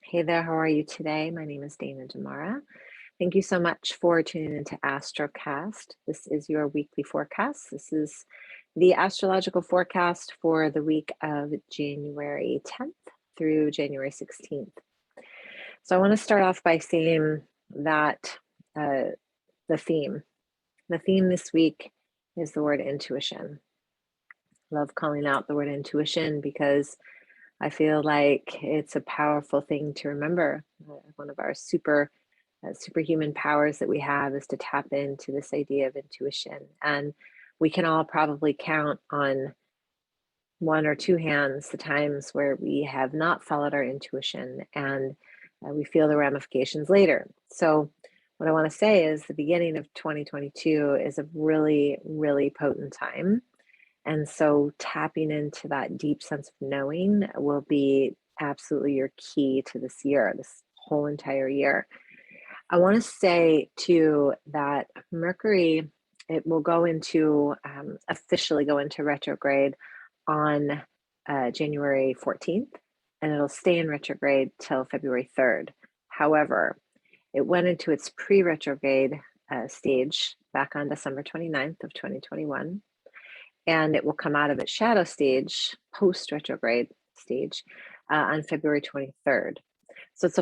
Hey there, how are you today? My name is Dana Damara. Thank you so much for tuning into Astrocast. This is your weekly forecast. This is the astrological forecast for the week of January 10th through January 16th. So I want to start off by saying that the theme this week is the word intuition. Love calling out the word intuition because I feel like it's a powerful thing to remember. One of our superhuman powers that we have is to tap into this idea of intuition. And we can all probably count on one or two hands the times where we have not followed our intuition and we feel the ramifications later. So what I want to say is the beginning of 2022 is a really, really potent time. And so tapping into that deep sense of knowing will be absolutely your key to this year, this whole entire year. I want to say too that Mercury, it will go into, officially go into retrograde on January 14th, and it'll stay in retrograde till February 3rd. However, it went into its pre-retrograde stage back on December 29th of 2021. And it will come out of its shadow stage, post-retrograde stage, on February 23rd. So it's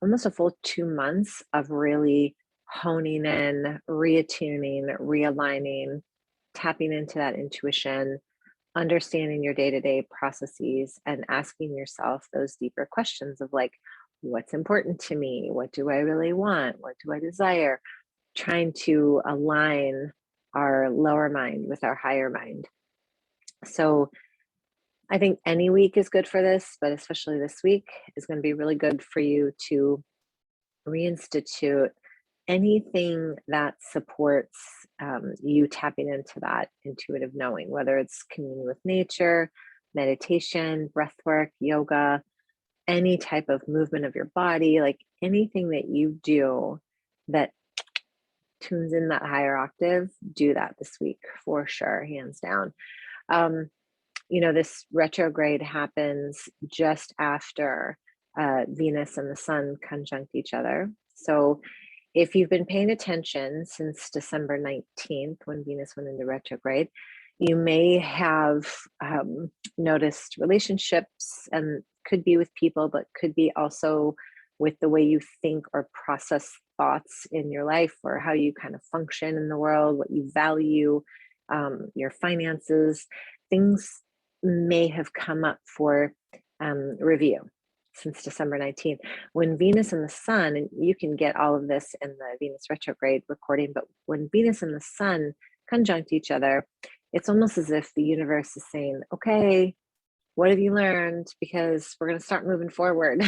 almost a full 2 months of really honing in, reattuning, realigning, tapping into that intuition, understanding your day-to-day processes, and asking yourself those deeper questions of like, what's important to me? What do I really want? What do I desire? Trying to align our lower mind with our higher mind. So I think any week is good for this, but especially this week is going to be really good for you to reinstitute anything that supports you tapping into that intuitive knowing, whether it's communing with nature, meditation, breath work, yoga, any type of movement of your body, like anything that you do that tunes in that higher octave, do that this week for sure, hands down. This retrograde happens just after Venus and the Sun conjunct each other. So if you've been paying attention since December 19th, when Venus went into retrograde, you may have noticed relationships, and could be with people, but could be also with the way you think or process thoughts in your life, or how you kind of function in the world, what you value, your finances. Things may have come up for review since December 19th. When Venus and the Sun, and you can get all of this in the Venus retrograde recording, but when Venus and the Sun conjunct each other, it's almost as if the universe is saying, okay, what have you learned? Because we're going to start moving forward.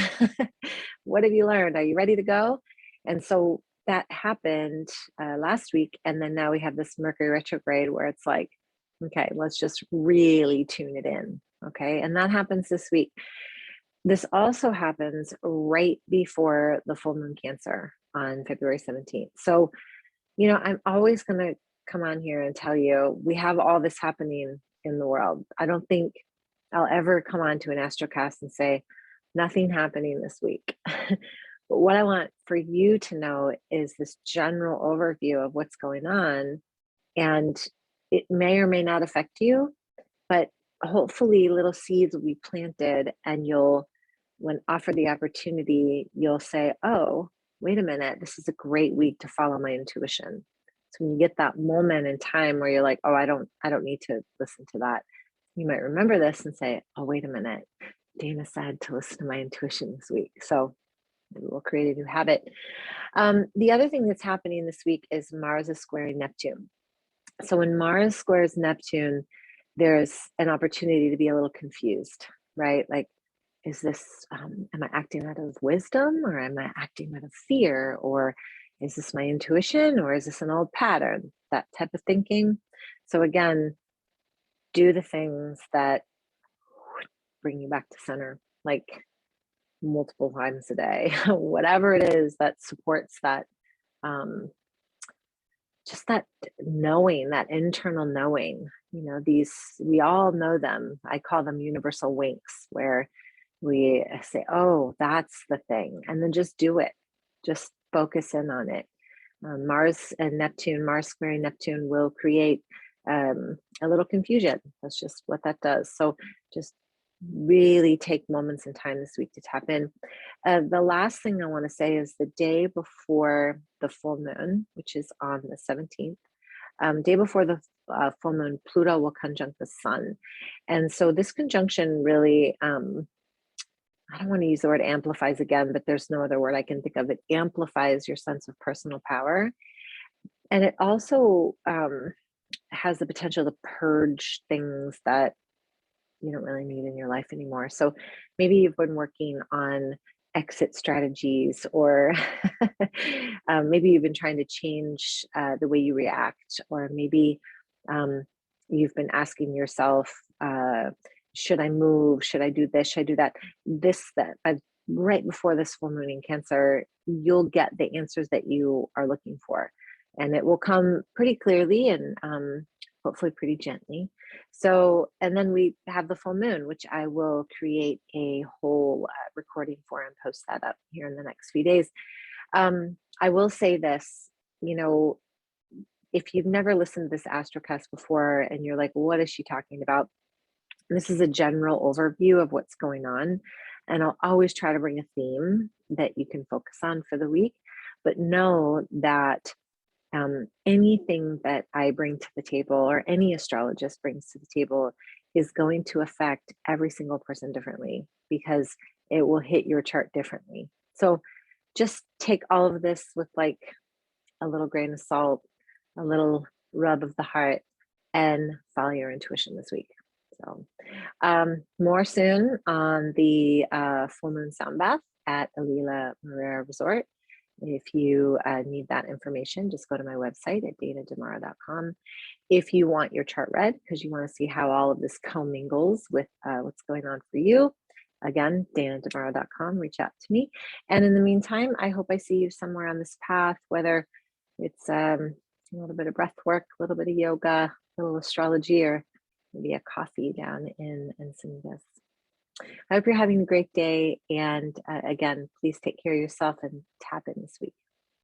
What have you learned? Are you ready to go? And so that happened last week. And then now we have this Mercury retrograde where it's like, okay, let's just really tune it in. Okay. And that happens this week. This also happens right before the full moon Cancer on February 17th. So, I'm always going to come on here and tell you, we have all this happening in the world. I don't think I'll ever come on to an astrocast and say, nothing happening this week. But what I want for you to know is this general overview of what's going on. And it may or may not affect you, but hopefully little seeds will be planted, and when offered the opportunity, you'll say, oh, wait a minute, this is a great week to follow my intuition. So when you get that moment in time where you're like, oh, I don't need to listen to that, you might remember this and say, oh, wait a minute, Dana said to listen to my intuition this week. So maybe we'll create a new habit. The other thing that's happening this week is Mars is squaring Neptune. So when Mars squares Neptune, there's an opportunity to be a little confused, right? Like, is this, am I acting out of wisdom, or am I acting out of fear? Or is this my intuition, or is this an old pattern? That type of thinking. So again, do the things that bring you back to center, like multiple times a day, whatever it is that supports that, just that knowing, that internal knowing. We all know them. I call them universal winks, where we say, oh, that's the thing, and then just do it. Just focus in on it. Mars and Neptune, Mars squaring Neptune will create a little confusion. That's just what that does. So just really take moments in time this week to tap in. The last thing I want to say is the day before the full moon, which is on the 17th, day before the full moon, Pluto will conjunct the sun. And so this conjunction really, I don't want to use the word amplifies again, but there's no other word I can think of. It amplifies your sense of personal power. And it also has the potential to purge things that you don't really need in your life anymore. So maybe you've been working on exit strategies, or maybe you've been trying to change the way you react, or maybe you've been asking yourself, should I move? Should I do this? Should I do that? That. Right before this full moon in Cancer, you'll get the answers that you are looking for, and it will come pretty clearly and hopefully pretty gently. So, and then we have the full moon, which I will create a whole recording for and post that up here in the next few days. I will say this, if you've never listened to this astrocast before and you're like, what is she talking about? This is a general overview of what's going on. And I'll always try to bring a theme that you can focus on for the week, but know that anything that I bring to the table, or any astrologist brings to the table, is going to affect every single person differently, because it will hit your chart differently. So just take all of this with like a little grain of salt, a little rub of the heart, and follow your intuition this week. So more soon on the full moon sound bath at Alila Marera Resort. If you need that information, just go to my website at danademara.com. If you want your chart read, because you want to see how all of this commingles with what's going on for you, again, danademara.com, reach out to me. And in the meantime, I hope I see you somewhere on this path, whether it's a little bit of breath work, a little bit of yoga, a little astrology, or maybe a coffee down in Encinitas. I hope you're having a great day. And again, please take care of yourself and tap in this week.